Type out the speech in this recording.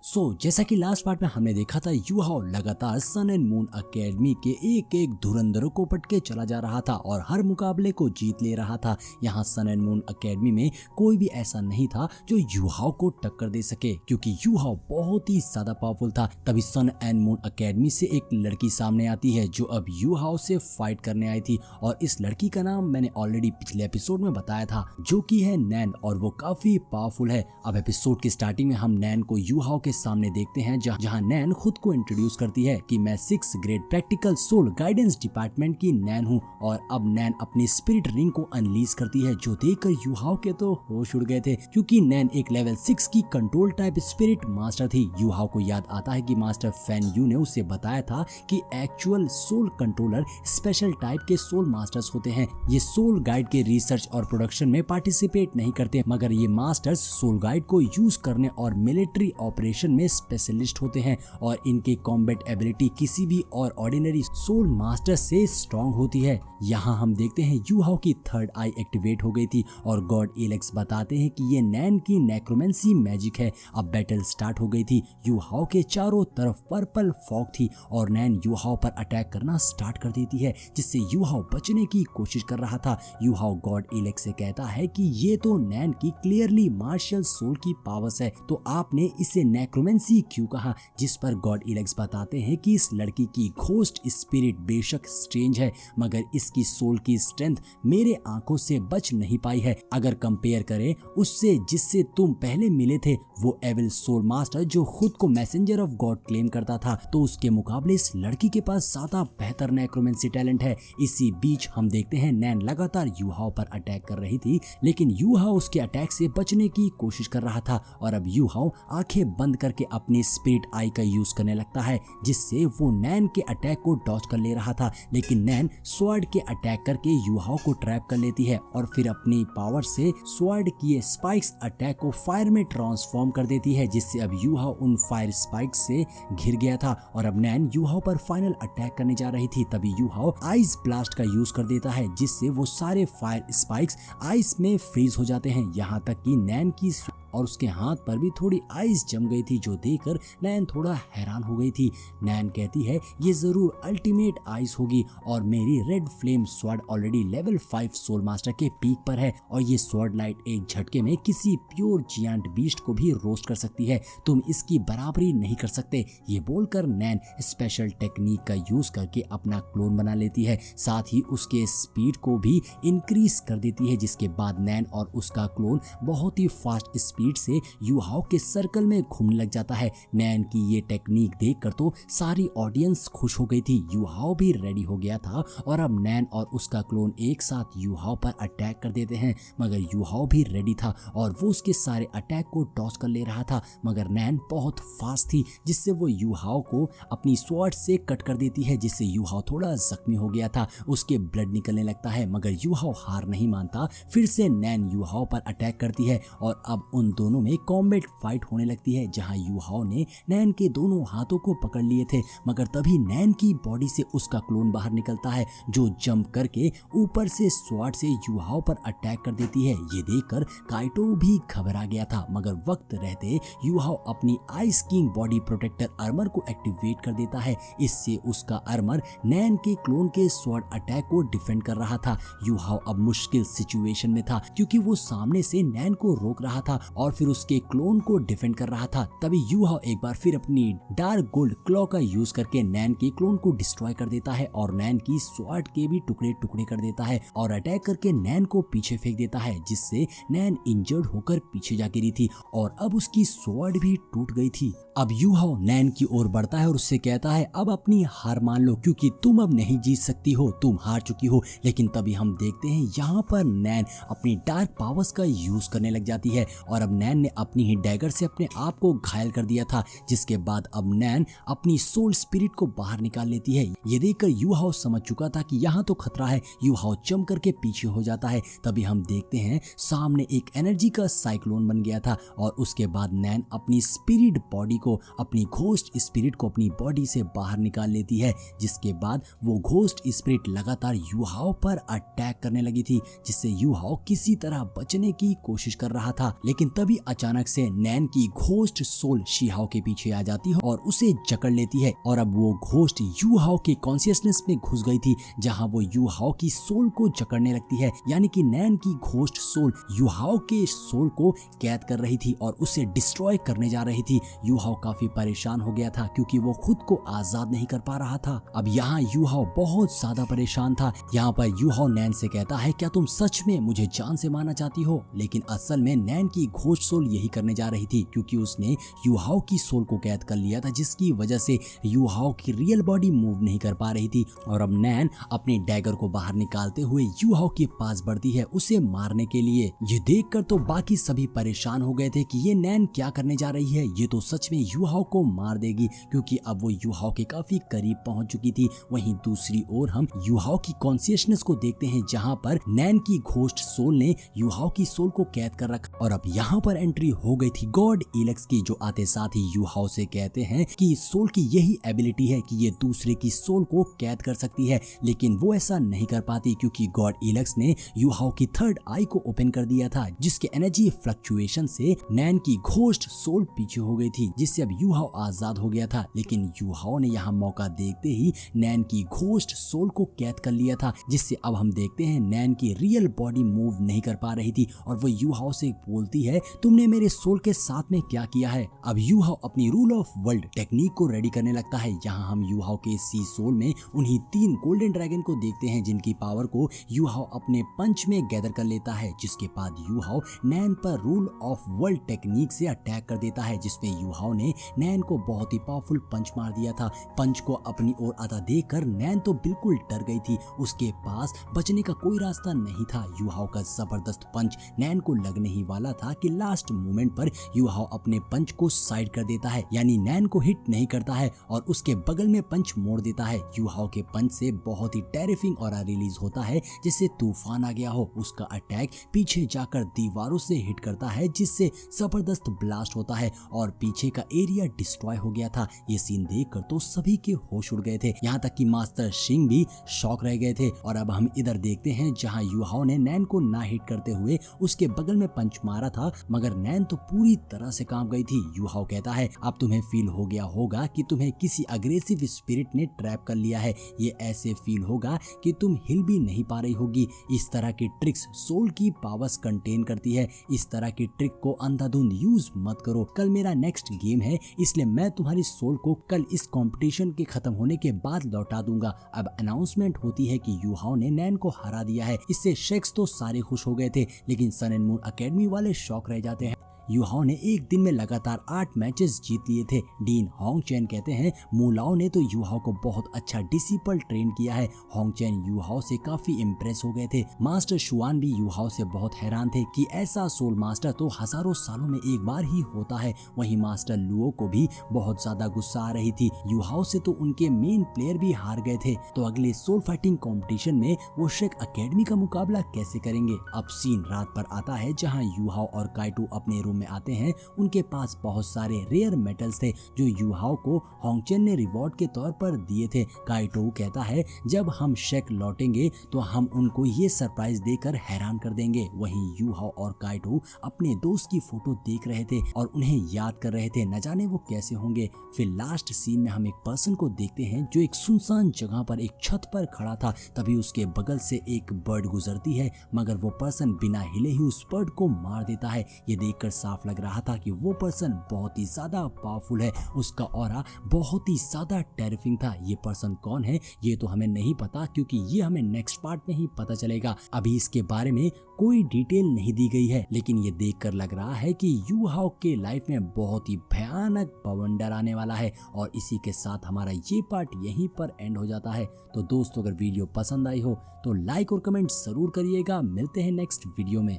जैसा कि last part में हमने देखा था, यू हाओ लगातार सन एंड मून एकेडमी के एक एक धुरंधरों को पटके चला जा रहा था और हर मुकाबले को जीत ले रहा था। यहाँ सन एंड मून एकेडमी में कोई भी ऐसा नहीं था जो यू हाओ को टक्कर दे सके, क्योंकि यू हाओ बहुत ही ज्यादा पावरफुल था। तभी सन एंड मून एकेडमी से एक लड़की सामने आती है जो अब यू हाओ से फाइट करने आई थी, और इस लड़की का नाम मैंने ऑलरेडी पिछले एपिसोड में बताया था, जो कि है नैन, और वो काफी पावरफुल है। अब एपिसोड की स्टार्टिंग में हम नैन को यू हाओ के सामने देखते हैं, जहां नैन खुद को इंट्रोड्यूस करती है कि मैं 6th grade practical soul guidance department की नैन हूं। और अब नैन अपनी स्पिरिट रिंग को अनलीज करती है, जो देखकर यू हाओ के तो होश उड़ गए थे, क्योंकि नैन एक लेवल 6 की कंट्रोल टाइप स्पिरिट मास्टर थी। यू हाओ को याद आता है कि मास्टर फैन यू ने उसे बताया था कि actual soul controller special type के सोल मास्टर्स होते हैं। ये सोल गाइड के रिसर्च और प्रोडक्शन में पार्टिसिपेट नहीं करते, मगर ये मास्टर्स सोल गाइड को यूज करने और मिलिट्री ऑपरेशन में स्पेशलिस्ट होते हैं, और इनके कॉम्बैट एबिलिटी किसी भी और ऑर्डिनरी सोल मास्टर से स्ट्रॉन्ग होती है। यहाँ हम देखते हैं यू हाओ की थर्ड आई एक्टिवेट हो गई थी, और गॉड एलेक्स बताते हैं कि ये नैन की नेक्रोमेंसी मैजिक है। अब बैटल स्टार्ट हो गई थी। यू हाओ के चारों तरफ पर्पल फॉग थी, और नैन यू हाओ पर अटैक करना स्टार्ट कर देती है, जिससे यू हाओ बचने की कोशिश कर रहा था। यू हाओ गॉड एलेक्स से कहता है कि ये तो नैन की क्लियरली मार्शल सोल की पावर्स है, तो आपने इसे नेक्रोमेंसी क्यों कहा? जिस पर गॉड एलेक्स बताते हैं कि इस लड़की की घोस्ट स्पिरिट बेशक स्ट्रेंज है, मगर इसकी सोल की स्ट्रेंथ मेरे आंखों से बच नहीं पाई है। अगर कंपेयर करें उससे जिससे तुम पहले मिले थे, वो एविल सोल मास्टर जो खुद को मैसेंजर ऑफ गॉड क्लेम करता था, तो उसके मुकाबले इस लड़की के पास ज्यादा बेहतर नेक्रोमेंसी टैलेंट है। इसी बीच हम देखते हैं नैन लगातार यू हाओ पर अटैक कर रही थी, लेकिन यू हाओ उसके अटैक से बचने की कोशिश कर रहा था, और अब यू हाओ आंखें बंद करके अपनी स्पिरिट आई का यूज करने लगता है, जिससे वो नैन के अटैक को डॉज कर ले रहा था। लेकिन नैन स्वॉर्ड के अटैक करके यू हाओ को ट्रैप कर लेती है, और फिर अपनी पावर से स्वॉर्ड किए स्पाइक्स अटैक को फायर में ट्रांसफॉर्म कर देती है, जिससे अब यू हाओ उन फायर स्पाइक्स से घिर गया था। और अब नैन यू हाओ पर फाइनल अटैक करने जा रही थी, तभी यू हाओ आइस ब्लास्ट का यूज कर देता है, जिससे वो सारे फायर स्पाइक्स आइस में फ्रीज हो जाते हैं। यहाँ तक कि नैन की और उसके हाथ पर भी थोड़ी आइस जम गई थी, जो देखकर नैन थोड़ा हैरान हो गई थी। नैन कहती है ये जरूर अल्टीमेट आइस होगी, और मेरी red flame sword already level 5 soul master के पीक पर है, और ये स्वॉर्ड लाइट एक झटके में किसी प्योर जियांट बीस्ट को भी रोस्ट कर सकती है। तुम इसकी बराबरी नहीं कर सकते। ये बोलकर नैन स्पेशल टेक्निक का यूज करके अपना क्लोन बना लेती है, साथ ही उसके स्पीड को भी इंक्रीज कर देती है, जिसके बाद नैन और उसका क्लोन बहुत ही फास्ट स्पीड से यू हाओ के सर्कल में घूमने लग जाता है। नैन की ये टेक्निक देखकर तो सारी ऑडियंस खुश हो गई थी। यू हाओ भी रेडी हो गया था, और अब नैन और उसका क्लोन एक साथ यू हाओ पर अटैक कर देते हैं, मगर यू हाओ भी रेडी था और वो उसके सारे अटैक को डॉज कर ले रहा था, मगर नैन बहुत फास्ट थी, जिससे वो यू हाओ को अपनी स्वॉर्ड से कट कर देती है, जिससे यू हाओ थोड़ा जख्मी हो गया था, उसके ब्लड निकलने लगता है, मगर यू हाओ हार नहीं मानता। फिर से नैन यू हाओ पर अटैक करती है, और अब उन दोनों में कॉम्बैट फाइट होने लगती है, जहां यू हाओ ने नैन के दोनों हाथों को पकड़ लिए थे, मगर तभी नैन की बॉडी से उसका क्लोन बाहर निकलता है, जो जंप करके ऊपर से स्वॉर्ड से यू हाओ पर अटैक कर देती है। ये देखकर काइटो भी घबरा गया था, मगर वक्त रहते यू हाओ अपनी ice king body protector armour को एक्टिवेट कर देता है। इससे उसका आर्मर नैन के क्लोन के स्वॉर्ड अटैक को डिफेंड कर रहा था। यू हाओ अब मुश्किल सिचुएशन में था, क्योंकि वो सामने से नैन को रोक रहा था और फिर उसके क्लोन को डिफेंड कर रहा था। तभी यू हाओ एक बार फिर अपनी डार्क गोल्ड क्लॉ का यूज करके नैन के क्लोन को डिस्ट्रॉय कर देता है, और नैन की स्वॉर्ड के भी टुकड़े टुकड़े कर देता है, और अटैक करके नैन को पीछे फेंक देता है, जिससे नैन इंजर्ड होकर पीछे जा गिरी थी, और अब उसकी स्वॉर्ड भी टूट गई थी। अब यू हाओ नैन की ओर बढ़ता है और उससे कहता है अब अपनी हार मान लो, क्योंकि तुम अब नहीं जीत सकती हो, तुम हार चुकी हो। लेकिन तभी हम देखते हैं यहाँ पर नैन अपनी डार्क पावर्स का यूज करने लग जाती है, और अब नैन ने अपनी ही डैगर से अपने आप को घायल कर दिया था, जिसके बाद अब नैन अपनी सोल स्पिरिट को बाहर निकाल लेती है। ये देखकर यू हाओ समझ चुका था कि यहाँ तो खतरा है। यू हाओ चमक करके पीछे हो जाता है। तभी हम देखते हैं सामने एक एनर्जी का साइक्लोन बन गया था, और उसके बाद नैन अपनी स्पिरिट बॉडी को, अपनी घोस्ट स्पिरिट को अपनी बॉडी से बाहर निकाल लेती है, जिसके बाद वो घोस्ट स्पिरिट लगातार यू हाओ पर अटैक करने लगी थी, जिससे यू हाओ किसी तरह बचने की कोशिश कर रहा था। लेकिन तभी अचानक से नैन की घोस्ट सोल शीहाओ के पीछे आ जाती है और उसे जकड़ लेती है और अब वो घोस्ट यू हाओ के कॉन्शियसनेस में घुस गई थी, जहां वो यू हाओ की सोल को जकड़ने लगती है। यानी कि नैन की घोस्ट सोल यू हाओ के सोल को कैद कर रही थी और उसे डिस्ट्रॉय करने जा रही थी। यू हाओ काफी परेशान हो गया था क्योंकि वो खुद को आजाद नहीं कर पा रहा था। अब यहाँ यू हाओ बहुत ज्यादा परेशान था। यहाँ पर यू हाओ नैन से कहता है, क्या तुम सच में मुझे जान से मारना चाहती हो? लेकिन असल में नैन की घोस्ट सोल यही करने जा रही थी क्योंकि उसने यू हाओ की सोल को कैद कर लिया था, जिसकी वजह से यू हाओ की रियल बॉडी मूव नहीं कर पा रही थी। और अब नैन अपनी डैगर को बाहर निकालते हुए यू हाओ के पास बढ़ती है उसे मारने के लिए। ये देखकर तो बाकी सभी परेशान हो गए थे कि ये नैन क्या करने जा रही है, ये तो सच में यू हाओ को मार देगी, क्योंकि अब वो यू हाओ के काफी करीब पहुंच चुकी थी। वहीं दूसरी ओर हम यू हाओ की कॉन्शियसनेस को देखते हैं, जहां पर नैन की घोस्ट सोल ने यू हाओ की सोल को कैद कर रखा। और अब यहाँ पर एंट्री हो गई थी गॉड इलेक्स की, जो आते साथ ही यू हाओ से कहते हैं कि सोल की यही एबिलिटी है कि ये दूसरे की सोल को कैद कर सकती है, लेकिन वो ऐसा नहीं कर पाती क्योंकि गॉड इलेक्स ने यू हाओ की थर्ड आई को ओपन कर दिया था, जिसके एनर्जी फ्लक्चुएशन से नैन की घोस्ट सोल पीछे हो गई थी, जिससे अब यू हाओ आजाद हो गया था। लेकिन यू हाओ ने यहाँ मौका देखते ही नैन की घोस्ट सोल को कैद कर लिया था, जिससे अब हम देखते हैं नैन की रियल बॉडी मूव नहीं कर पा रही थी और वो यू हाओ से बोलती है, तुमने मेरे सोल के साथ में क्या किया है? अब यू हाओ अपनी रूल ऑफ वर्ल्ड टेक्निक को रेडी करने लगता है। यहाँ हम यू हाओ के सी सोल में उन्हीं 3 गोल्डन ड्रैगन को देखते हैं, जिनकी पावर को यू हाओ अपने पंच में गैदर कर लेता है, जिसके बाद यू हाओ नैन पर रूल ऑफ वर्ल्ड टेक्निक से अटैक कर देता है, जिसमें यू हाओ ने नैन को बहुत ही पावरफुल पंच मार दिया था। पंच को अपनी ओर आता देखकर नैन तो बिल्कुल डर गई थी, उसके पास बचने का कोई रास्ता नहीं था। यू हाओ का जबरदस्त पंच नैन को लगने ही वाला था कि लास्ट मोमेंट पर यू हाओ अपने पंच को साइड कर देता है, यानी नैन को हिट नहीं करता है और उसके बगल में पंच मोड़ देता है। यू हाओ के पंच से बहुत ही टेरिफिंग ऑरा रिलीज होता है, जैसे तूफान आ गया हो। उसका अटैक पीछे जाकर दीवारों से हिट करता है, जिससे जबरदस्त ब्लास्ट होता है और पीछे का एरिया डिस्ट्रॉय हो गया था। ये सीन देखकर तो सभी के होश उड़ गए थे, यहाँ तक कि मास्टर शिंग भी शॉक रह गए थे। और अब हम इधर देखते हैं जहाँ यू हाओ ने नैन को ना हिट करते हुए उसके बगल में पंच मारा था, मगर नैन तो पूरी तरह से कांप गई थी। यू हाओ कहता है, अब तुम्हें फील हो गया होगा कि तुम्हें किसी अग्रेसिव स्पिरिट ने ट्रैप कर लिया है। ये ऐसे फील होगा कि तुम हिल भी नहीं पा रही होगी। इस तरह की ट्रिक्स सोल की पावर्स कंटेन करती है। इस तरह की ट्रिक को अंधाधुंध यूज मत करो। कल मेरा नेक्स्ट गेम है, इसलिए मैं तुम्हारी सोल को कल इस कंपटीशन के खत्म होने के बाद लौटा दूंगा। अब अनाउंसमेंट होती है कि यू हाओ ने नैन को हरा दिया है। इससे शेक्स तो सारे खुश हो गए थे, लेकिन सन एंड मून एकेडमी वाले शॉक रह जाते हैं। यू हाओ ने एक दिन में लगातार 8 मैचेस जीत लिए थे। डीन होंग चैन कहते हैं, मुलाओ ने तो यू हाओ को बहुत अच्छा डिसिपल ट्रेन किया है। होंग चैन यू हाओ से काफी इम्प्रेस हो गए थे। मास्टर शुआन भी यू हाओ से बहुत हैरान थे कि ऐसा सोल मास्टर तो हजारों सालों में एक बार ही होता है। वहीं मास्टर लुओ को भी बहुत ज्यादा गुस्सा आ रही थी। यू हाओ से तो उनके मेन प्लेयर भी हार गए थे, तो अगले सोल फाइटिंग कॉम्पिटिशन में वो शेक एकेडमी का मुकाबला कैसे करेंगे? अब सीन रात पर आता है, जहाँ यू हाओ और काइटो अपने रूम में आते हैं। उनके पास बहुत सारे रेयर मेटल्स थे जो यू हाओ को होंगचेन ने रिवॉर्ड के तौर पर दिए थे। काइटो कहता है, जब हम शेक लौटेंगे तो हम उनको ये सरप्राइज देकर हैरान कर देंगे। वहीं यू हाओ और काइटो अपने दोस्त की फोटो देख रहे थे और उन्हें याद कर रहे थे, न जाने वो कैसे होंगे। फिर लास्ट सीन में हम एक पर्सन को देखते हैं जो एक सुनसान जगह पर एक छत पर खड़ा था। तभी उसके बगल से एक बर्ड गुजरती है, मगर वो पर्सन बिना हिले ही उस बर्ड को मार देता है। ये देखकर साफ लग रहा था कि वो पर्सन बहुत ही ज्यादा पावरफुल है, उसका ऑरा बहुत ही ज्यादा टेरिफिंग था। ये पर्सन कौन है ये तो हमें नहीं पता, क्योंकि ये हमें नेक्स्ट पार्ट में ही पता चलेगा। अभी इसके बारे में कोई डिटेल नहीं दी गई है, लेकिन ये देखकर लग रहा है कि यू हाओ के लाइफ में बहुत ही भयानक बवंडर आने वाला है। और इसी के साथ हमारा ये पार्ट यहीं पर एंड हो जाता है। तो दोस्तों, अगर वीडियो पसंद आई हो तो लाइक और कमेंट जरूर करिएगा। मिलते हैं नेक्स्ट वीडियो में।